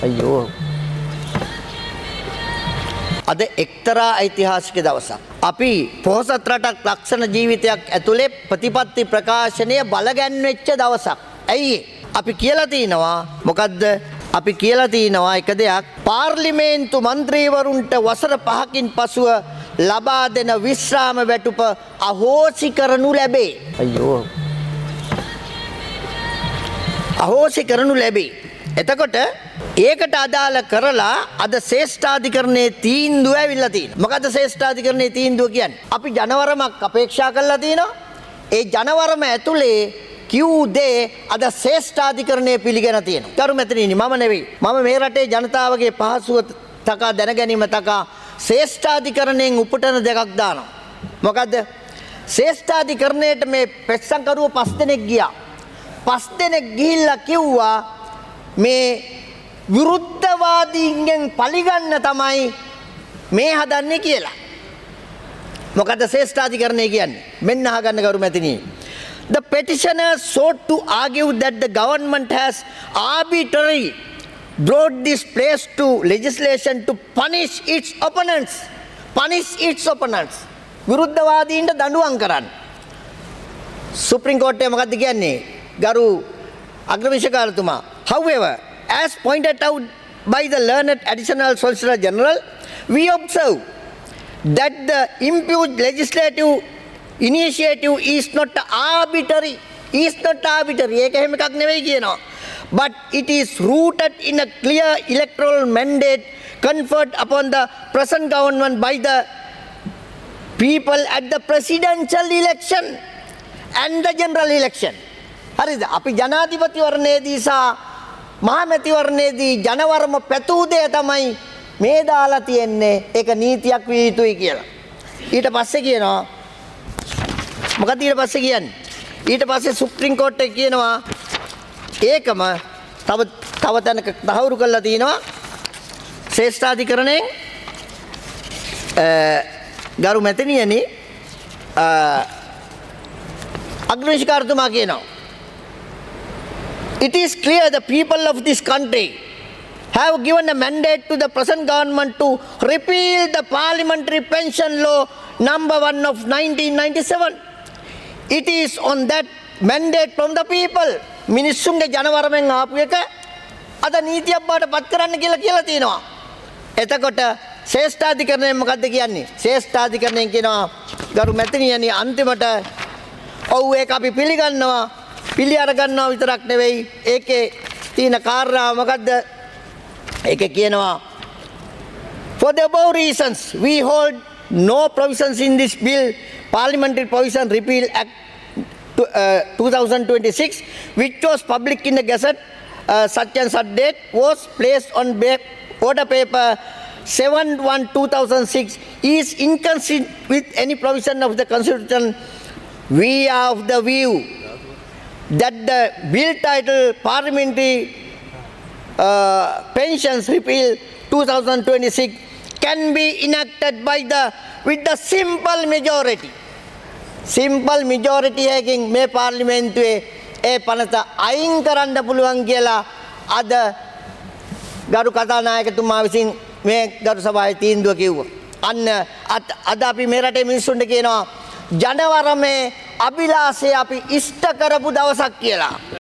අයියෝ. අද එක්තරා ඓතිහාසික දවසක්. අපි පොහොසත් රටක් ලක්ෂණ ජීවිතයක් ඇතුලේ ප්‍රතිපත්ති ප්‍රකාශනය බලගැන්වෙච්ච දවසක්. ඇයි අපි කියලා තිනවා මොකද්ද? අපි කියලා තිනවා එක දෙයක් පාර්ලිමේන්තු මන්ත්‍රීවරුන්ට වසර 5කින් පසුව ලබා දෙන විශ්‍රාම වැටුප අහෝසි කරනු ලැබේ. අයියෝ. අහෝසි කරනු ලැබේ. එතකොට ඒකට අදාළ කරලා අද ශ්‍රේෂ්ඨාධිකරණයේ තීන්දුව ඇවිල්ලා තියෙනවා. මොකද ශ්‍රේෂ්ඨාධිකරණයේ තීන්දුව කියන්නේ? අපි ජනවරමක් අපේක්ෂා කරලා තිනවා. ඒ ජනවරම ඇතුලේ කිව් දේ අද ශ්‍රේෂ්ඨාධිකරණයේ පිළිගෙන තියෙනවා. කරු මෙතනින් මම නෙවෙයි. මම මේ රටේ ජනතාවගේ පහසුව තකා දැන ගැනීම තකා ශ්‍රේෂ්ඨාධිකරණයෙන් උපුටන දෙකක් දානවා. මොකද්ද? ශ්‍රේෂ්ඨාධිකරණයට මේ පෙස්සන්කරුව 5 දෙනෙක් ගියා. 5 දෙනෙක් ගිහිල්ලා කිව්වා මේ විරුද්ධවාදීන්ගෙන් පලිගන්න තමයි මේ හදන්නේ කියලා. මොකද ශ්‍රේෂ්ඨාධිකරණය කියන්නේ? මෙන්න අහගන්න කරු මැතිණි. The petitioners sought to argue that the government has arbitrarily brought this place to legislation to punish its opponents. Punish its opponents. විරුද්ධවාදීන්ට දඬුවම් කරන්න. සුප්‍රීම කෝර්ටේ මොකද්ද කියන්නේ? ගරු අග්‍රවිශකාරතුමා. However, as pointed out by the learned additional solicitor general, we observe that the impugned legislative initiative is not arbitrary. ඒක එහෙම එකක් නෙවෙයි කියනවා. But it is rooted in a clear electoral mandate conferred upon the present government by the people at the presidential election and the general election. හරිද? අපි ජනාධිපතිවරණයේදී සහ මහමැතිවරණයේදී ජනවරම පැතූ දේ තමයි මේ දාලා තියෙන්නේ. ඒක නීතියක් විය යුතුයි කියලා. ඊට පස්සේ කියනවා මොකද ඊට පස්සේ කියන්නේ? ඊට පස්සේ සුප්‍රීම කෝර්ට් එක කියනවා ඒකම තව තැනක තහවුරු කරලා තිනවා ශ්‍රේෂ්ඨාධිකරණයෙන් ගරු මැතිණියනි අග්‍රවිශකාරතුමා කියනවා it is clear the people of this country have given a mandate to the present government to repeal the parliamentary pension law number 1 of 1997. It is on that mandate from the people. මිනිස්සුන්ගේ ජනවරමෙන් ආපු එක අද නීතියක් බවට පත් කරන්න කියලා තියෙනවා. එතකොට ශ්‍රේෂ්ඨාධිකරණය මොකද්ද කියන්නේ? ශ්‍රේෂ්ඨාධිකරණයෙන් කියනවා ගරු මැතිණියනි අන්තිමට ඔව් ඒක අපි පිළිගන්නවා. පිළි අරගන්නවා විතරක් නෙවෙයි ඒකේ තියෙන කාරණා මොකද්ද? ඒකේ කියනවා for the above reasons we hold no provisions in this bill parliamentary provision repeal act 2026 which was public in the gazette such and such date was placed on order paper 7/1/2006 is inconsistent with any provision of the constitution. We are of the view that the bill titled Parliamentary Pensions Repeal 2026 can be enacted with the simple majority. Simple majority එකකින් මේ පාර්ලිමේන්තුවේ ඒ පනත අයින් කරන්න පුළුවන් කියලා අද ගරු කතානායකතුමා විසින් මේ ගරු සභාවේ තීන්දුව කිව්වා. අන්න අද අපි මේ රටේ මිනිස්සුන්ට කියනවා ජනවරමේ අභිලාෂය අපි ඉෂ්ට කරපු දවසක් කියලා.